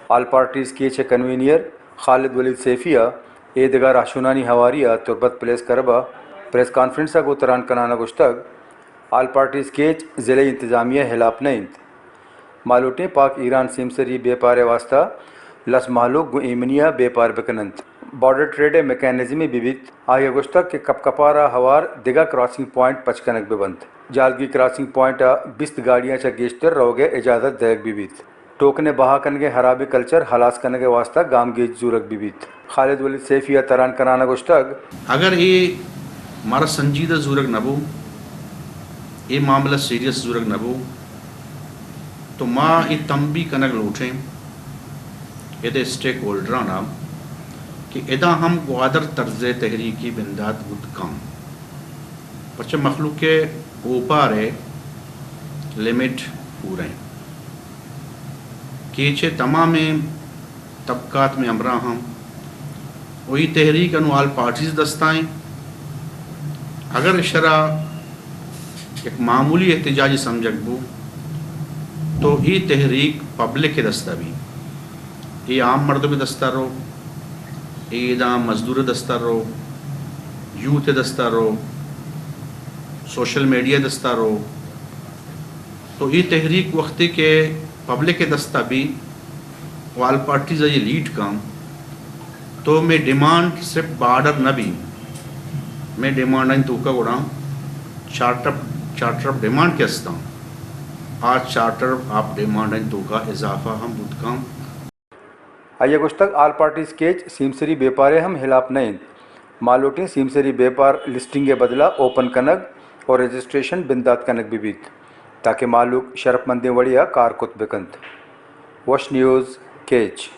all parties catch convener خالد ولید سیفیہ ایدگار آشونانی ہواریہ تربت place کربا press کانفرنسہ کو تران کنانا گشتگ all parties catch ضلع انتظامیہ ہلاپ نیند مالوٹیں پاک ایران سیمسری بے پارے واسطہ لس مالوک گو ایمنیا بے پار بکنند بارڈر ٹریڈ میکانزمی بیبیت آیا گشتگ کہ کپ کپارا ہوار دگا کراسنگ پوائنٹ پچکنک ببند جالگی کراسنگ پوائنٹ بیست گاڑیاں چا گیشتر روگے اجازت دیگ بیبیت ٹوکنے بہا کنگے حرابی کلچر ہلاس کنگے واسطہ گام گیج زورک بیبیت خالد ولید سیفیہ تران کنانا گشتگ اگر یہ مارا سنجیدہ زورک نبو یہ معاملہ سیریس زورک نبو تو ماں یہ تنبیہ کنگ لوٹیں یہ اسٹیک ہولڈرانا کہ ادا ہم گوادر طرز تحریکی بندات بود کام پچھے مخلوق کے اوپر ہے لمٹ پورے کیچے تمام طبقات میں امرا ہم وہی تحریک انوال پارٹیز دستائیں اگر شرح ایک معمولی احتجاجی سمجھک بو تو یہ تحریک پبلک کے دستہ بھی یہ عام مردوں میں دستہ رو یہ دا مزدور دستہ رو یوتھ دستہ رو سوشل میڈیا دستہ رو تو یہ تحریک وقتی کے پبلک کے دستہ بھی وال پارٹیز یہ لیڈ کام تو میں ڈیمانڈ صرف بارڈر نہ بھی میں ڈیمانڈ ان تو کا گوڑا چارٹر ڈیمانڈ کے ہستا آج چارٹر آپ ڈیمانڈ ان تو کا اضافہ ہم بود کام آیا گشتگ آل پارٹیز کیچ سیمسری بے پارے ہم ہلاپ نیند مالوٹیں سیمسری بے پار لسٹنگ کے بدلہ اوپن کنگ اور رجسٹریشن بندات کنگ بیبیت تاکہ مالوک شرف مندیں وڑیا کار کت بکند وش نیوز کیچ